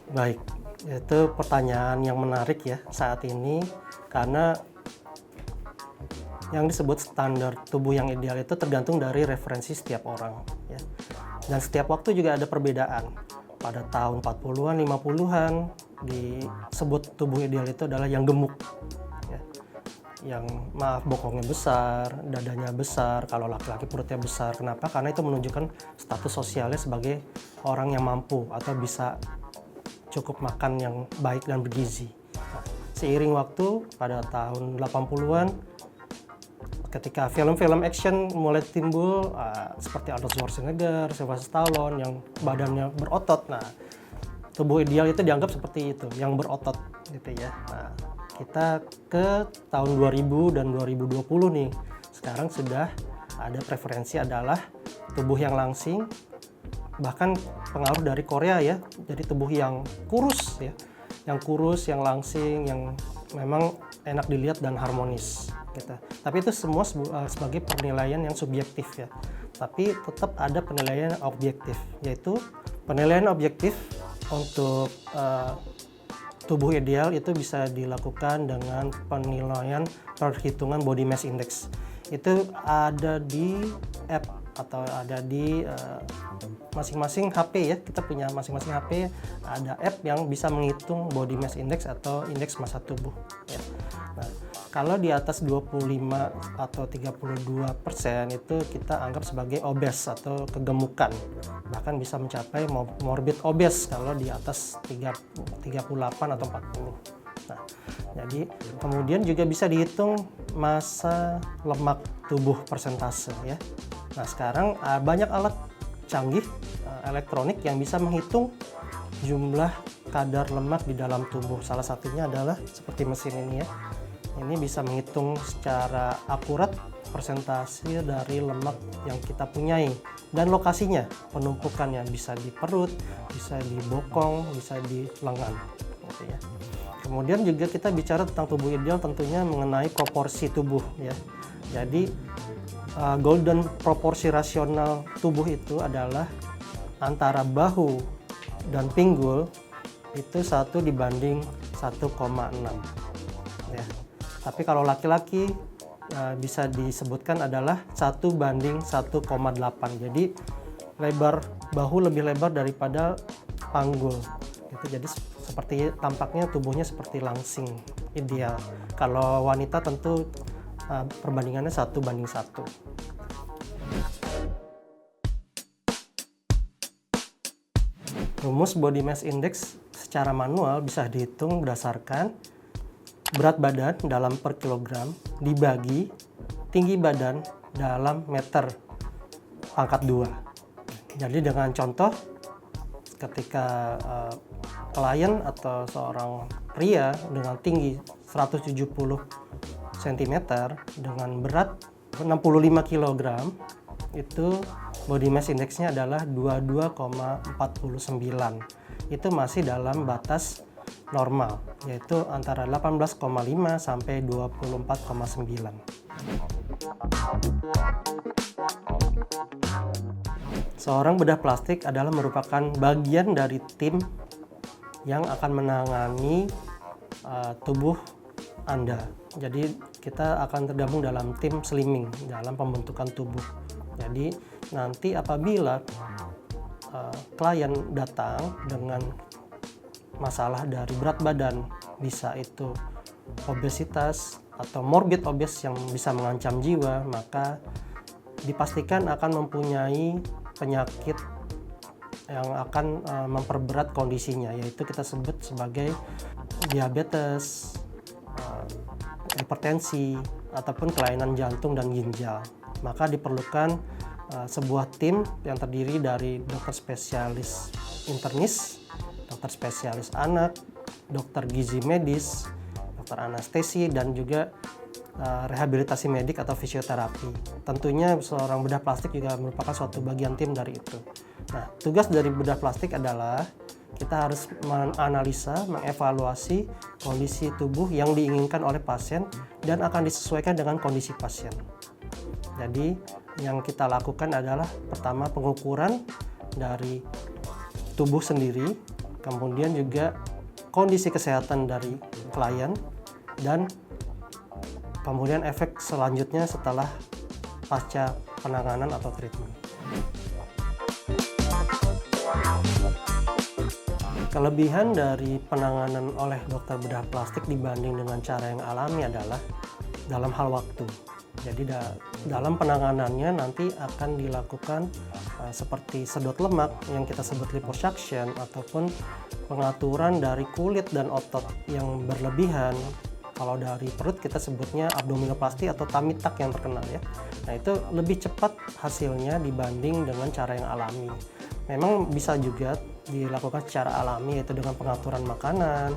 Baik, itu pertanyaan yang menarik ya saat ini, karena yang disebut standar tubuh yang ideal itu tergantung dari referensi setiap orang ya. Dan setiap waktu juga ada perbedaan. Pada tahun 40-an, 50-an disebut tubuh ideal itu adalah yang gemuk ya. Yang bokongnya besar, dadanya besar, kalau laki-laki perutnya besar. Kenapa? Karena itu menunjukkan status sosialnya sebagai orang yang mampu atau bisa cukup makan yang baik dan bergizi. Nah, seiring waktu pada tahun 80-an ketika film-film action mulai timbul seperti Arnold Schwarzenegger, Sylvester Stallone yang badannya berotot. Nah, tubuh ideal itu dianggap seperti itu, yang berotot gitu ya. Nah, kita ke tahun 2000 dan 2020 nih. Sekarang sudah ada preferensi adalah tubuh yang langsing, bahkan pengaruh dari Korea ya. Jadi tubuh yang kurus ya. Yang kurus, yang langsing, yang memang enak dilihat dan harmonis gitu. Tapi itu semua sebagai penilaian yang subjektif ya. Tapi tetap ada penilaian objektif, yaitu penilaian objektif untuk tubuh ideal itu bisa dilakukan dengan penilaian perhitungan body mass index. Itu ada di app atau ada di masing-masing HP ya. Kita punya masing-masing HP ada app yang bisa menghitung body mass index atau indeks massa tubuh ya. Nah, kalau di atas 25 atau 32% itu kita anggap sebagai obes atau kegemukan. Bahkan bisa mencapai morbid obes kalau di atas 38 atau 40. Nah, jadi kemudian juga bisa dihitung massa lemak tubuh persentase ya. Nah, sekarang banyak alat canggih elektronik yang bisa menghitung jumlah kadar lemak di dalam tubuh. Salah satunya adalah seperti mesin ini ya. Ini bisa menghitung secara akurat persentase dari lemak yang kita punyai dan lokasinya, penumpukannya bisa di perut, bisa di bokong, bisa di lengan gitu ya. Kemudian juga kita bicara tentang tubuh ideal tentunya mengenai proporsi tubuh ya. Jadi golden proporsi rasional tubuh itu adalah antara bahu dan pinggul itu 1:1,6 ya. Tapi kalau laki-laki bisa disebutkan adalah 1:1,8. Jadi lebar bahu lebih lebar daripada panggul gitu. Jadi seperti tampaknya tubuhnya seperti langsing ideal. Kalau wanita tentu perbandingannya 1:1. Rumus body mass index secara manual bisa dihitung berdasarkan berat badan dalam per kilogram dibagi tinggi badan dalam meter pangkat 2. Jadi dengan contoh ketika klien atau seorang pria dengan tinggi 170 cm dengan berat 65 kg itu body mass index-nya adalah 22,49. Itu masih dalam batas normal, yaitu antara 18,5 sampai 24,9. Seorang bedah plastik adalah merupakan bagian dari tim yang akan menangani tubuh Anda. Jadi kita akan tergabung dalam tim slimming dalam pembentukan tubuh. Jadi nanti apabila klien datang dengan masalah dari berat badan, bisa itu obesitas atau morbid obes yang bisa mengancam jiwa, maka dipastikan akan mempunyai penyakit yang akan memperberat kondisinya, yaitu kita sebut sebagai diabetes, hipertensi, ataupun kelainan jantung dan ginjal. Maka diperlukan sebuah tim yang terdiri dari dokter spesialis internis, dokter spesialis anak, dokter gizi medis, dokter anestesi, dan juga rehabilitasi medik atau fisioterapi. Tentunya seorang bedah plastik juga merupakan suatu bagian tim dari itu. Nah, tugas dari bedah plastik adalah kita harus menganalisa, mengevaluasi kondisi tubuh yang diinginkan oleh pasien dan akan disesuaikan dengan kondisi pasien. Jadi yang kita lakukan adalah pertama pengukuran dari tubuh sendiri, kemudian juga kondisi kesehatan dari klien, dan kemudian efek selanjutnya setelah pasca penanganan atau treatment. Kelebihan dari penanganan oleh dokter bedah plastik dibanding dengan cara yang alami adalah dalam hal waktu. Jadi dalam penanganannya nanti akan dilakukan seperti sedot lemak yang kita sebut liposuction, ataupun pengaturan dari kulit dan otot yang berlebihan. Kalau dari perut kita sebutnya abdominoplasti atau tummy tuck yang terkenal ya. Nah, itu lebih cepat hasilnya dibanding dengan cara yang alami. Memang bisa juga dilakukan secara alami, yaitu dengan pengaturan makanan,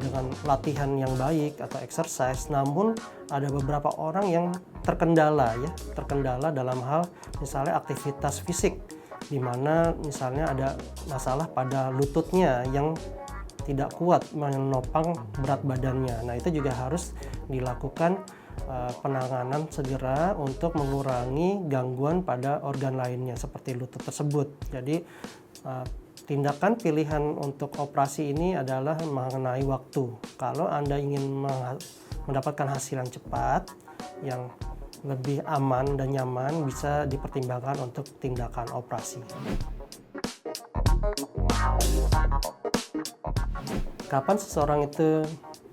dengan latihan yang baik atau exercise. Namun ada beberapa orang yang terkendala dalam hal misalnya aktivitas fisik, di mana misalnya ada masalah pada lututnya yang tidak kuat menopang berat badannya. Nah, itu juga harus dilakukan penanganan segera untuk mengurangi gangguan pada organ lainnya seperti lutut tersebut. Jadi tindakan pilihan untuk operasi ini adalah mengenai waktu. Kalau Anda ingin mendapatkan hasil yang cepat, yang lebih aman dan nyaman, bisa dipertimbangkan untuk tindakan operasi. Kapan seseorang itu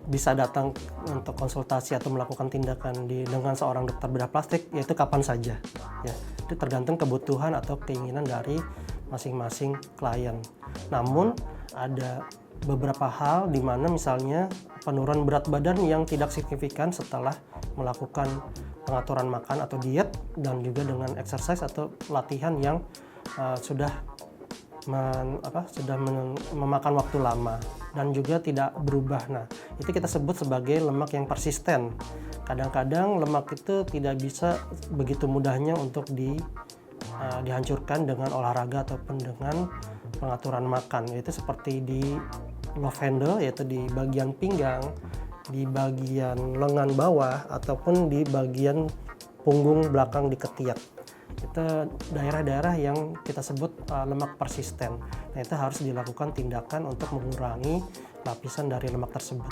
bisa datang untuk konsultasi atau melakukan tindakan dengan seorang dokter bedah plastik, yaitu kapan saja ya. Itu tergantung kebutuhan atau keinginan dari masing-masing klien. Namun ada beberapa hal di mana misalnya penurunan berat badan yang tidak signifikan setelah melakukan pengaturan makan atau diet, dan juga dengan exercise atau latihan yang sudah memakan waktu lama dan juga tidak berubah. Nah, itu kita sebut sebagai lemak yang persisten. Kadang-kadang lemak itu tidak bisa begitu mudahnya untuk dihancurkan dengan olahraga ataupun dengan pengaturan makan. Itu seperti di love handle, yaitu di bagian pinggang, di bagian lengan bawah, ataupun di bagian punggung belakang di ketiak. Itu daerah-daerah yang kita sebut lemak persisten. Nah, itu harus dilakukan tindakan untuk mengurangi lapisan dari lemak tersebut.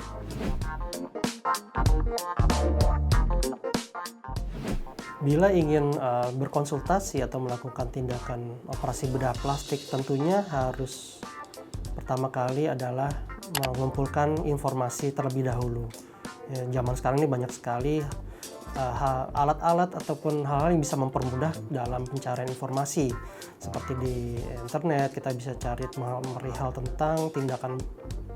Bila ingin berkonsultasi atau melakukan tindakan operasi bedah plastik, tentunya harus pertama kali adalah mengumpulkan informasi terlebih dahulu. Ya, zaman sekarang ini banyak sekali alat-alat ataupun hal-hal yang bisa mempermudah dalam pencarian informasi. Seperti di internet kita bisa cari perihal tentang tindakan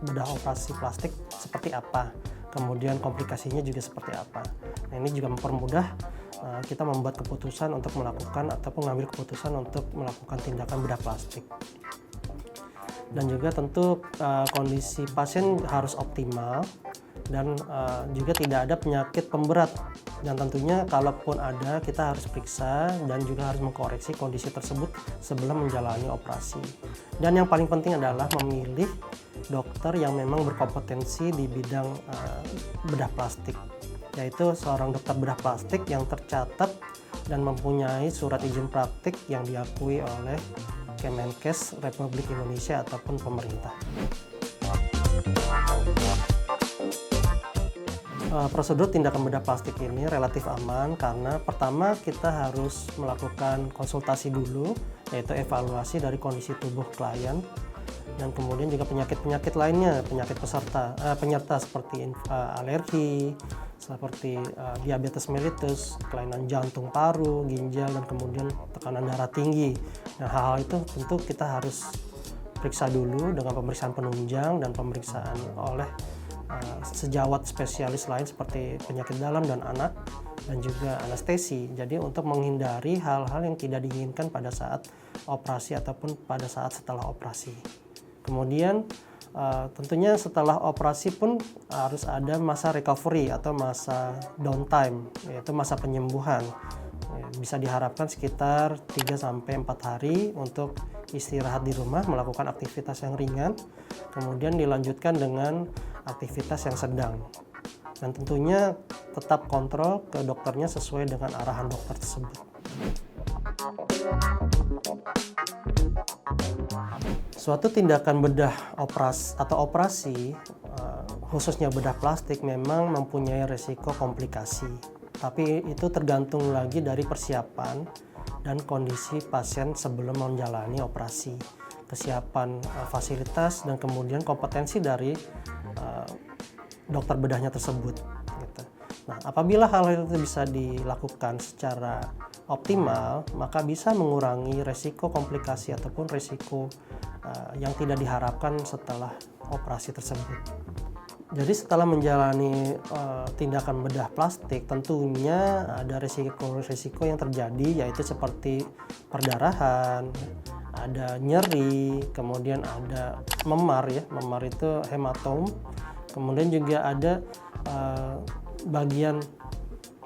bedah operasi plastik seperti apa, kemudian komplikasinya juga seperti apa. Nah, ini juga mempermudah kita membuat keputusan untuk melakukan ataupun mengambil keputusan untuk melakukan tindakan bedah plastik. Dan juga tentu kondisi pasien harus optimal, dan juga tidak ada penyakit pemberat. Dan tentunya kalaupun ada, kita harus periksa dan juga harus mengkoreksi kondisi tersebut sebelum menjalani operasi. Dan yang paling penting adalah memilih dokter yang memang berkompetensi di bidang bedah plastik, yaitu seorang dokter bedah plastik yang tercatat dan mempunyai surat izin praktik yang diakui oleh Kemenkes Republik Indonesia ataupun pemerintah. Prosedur tindakan bedah plastik ini relatif aman karena pertama kita harus melakukan konsultasi dulu, yaitu evaluasi dari kondisi tubuh klien, dan kemudian juga penyakit-penyakit lainnya, penyerta seperti alergi, seperti diabetes mellitus, kelainan jantung, paru, ginjal, dan kemudian tekanan darah tinggi. Nah, hal-hal itu tentu kita harus periksa dulu dengan pemeriksaan penunjang dan pemeriksaan oleh sejawat spesialis lain seperti penyakit dalam dan anak, dan juga anestesi. Jadi untuk menghindari hal-hal yang tidak diinginkan pada saat operasi ataupun pada saat setelah operasi. Kemudian tentunya setelah operasi pun harus ada masa recovery atau masa downtime, yaitu masa penyembuhan. Bisa diharapkan sekitar 3-4 hari untuk istirahat di rumah, melakukan aktivitas yang ringan, kemudian dilanjutkan dengan aktivitas yang sedang. Dan tentunya tetap kontrol ke dokternya sesuai dengan arahan dokter tersebut. Suatu tindakan bedah operasi, khususnya bedah plastik memang mempunyai resiko komplikasi. Tapi itu tergantung lagi dari persiapan dan kondisi pasien sebelum menjalani operasi, kesiapan fasilitas, dan kemudian kompetensi dari dokter bedahnya tersebut. Gitu. Nah, apabila hal itu bisa dilakukan secara optimal, maka bisa mengurangi resiko komplikasi ataupun resiko yang tidak diharapkan setelah operasi tersebut. Jadi setelah menjalani tindakan bedah plastik, tentunya ada risiko-risiko yang terjadi, yaitu seperti perdarahan, ada nyeri, kemudian ada memar ya, memar itu hematom, kemudian juga ada bagian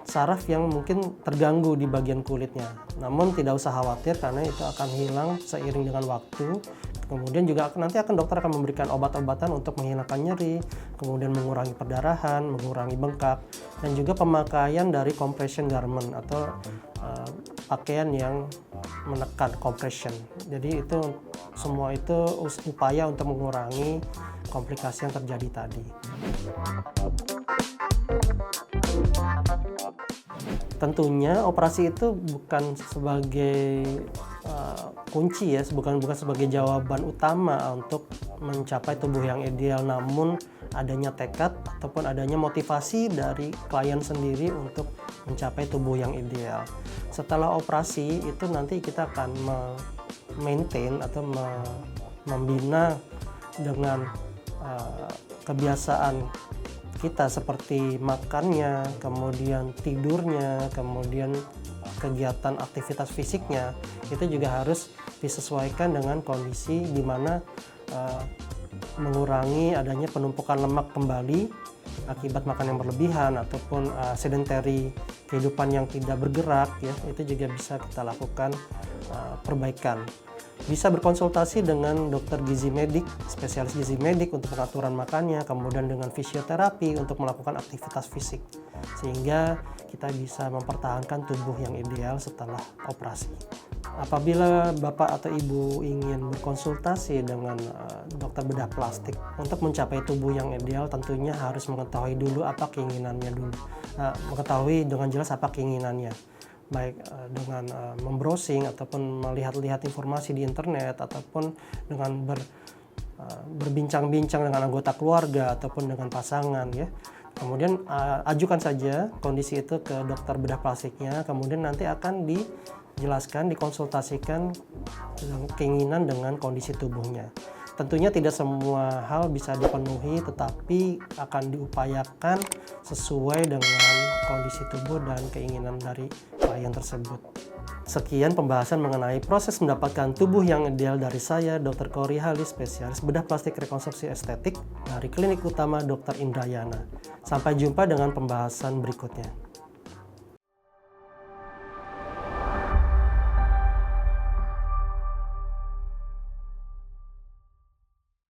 saraf yang mungkin terganggu di bagian kulitnya. Namun tidak usah khawatir karena itu akan hilang seiring dengan waktu. Kemudian juga nanti dokter akan memberikan obat-obatan untuk menghilangkan nyeri, kemudian mengurangi perdarahan, mengurangi bengkak, dan juga pemakaian dari compression garment atau pakaian yang menekan compression. Jadi itu semua itu upaya untuk mengurangi komplikasi yang terjadi tadi. Tentunya operasi itu bukan sebagai kunci ya, bukan sebagai jawaban utama untuk mencapai tubuh yang ideal, namun adanya tekad ataupun adanya motivasi dari klien sendiri untuk mencapai tubuh yang ideal. Setelah operasi itu nanti kita akan maintain atau membina dengan kebiasaan kita seperti makannya, kemudian tidurnya, kemudian kegiatan aktivitas fisiknya, itu juga harus disesuaikan dengan kondisi di mana mengurangi adanya penumpukan lemak kembali akibat makan yang berlebihan ataupun sedentary, kehidupan yang tidak bergerak ya, itu juga bisa kita lakukan perbaikan. Bisa berkonsultasi dengan dokter gizi medik, spesialis gizi medik untuk pengaturan makannya, kemudian dengan fisioterapi untuk melakukan aktivitas fisik, sehingga kita bisa mempertahankan tubuh yang ideal setelah operasi. Apabila Bapak atau Ibu ingin berkonsultasi dengan dokter bedah plastik untuk mencapai tubuh yang ideal, tentunya harus mengetahui dulu apa keinginannya dulu, mengetahui dengan jelas apa keinginannya, baik dengan membrowsing ataupun melihat-lihat informasi di internet ataupun dengan berbincang-bincang dengan anggota keluarga ataupun dengan pasangan ya. Kemudian ajukan saja kondisi itu ke dokter bedah plastiknya, kemudian nanti akan dijelaskan, dikonsultasikan keinginan dengan kondisi tubuhnya. Tentunya tidak semua hal bisa dipenuhi, tetapi akan diupayakan sesuai dengan kondisi tubuh dan keinginan dari klien tersebut. Sekian pembahasan mengenai proses mendapatkan tubuh yang ideal dari saya, Dr. Kory Halis, spesialis bedah plastik rekonstruksi estetik dari Klinik Utama Dr. Indrayana. Sampai jumpa dengan pembahasan berikutnya.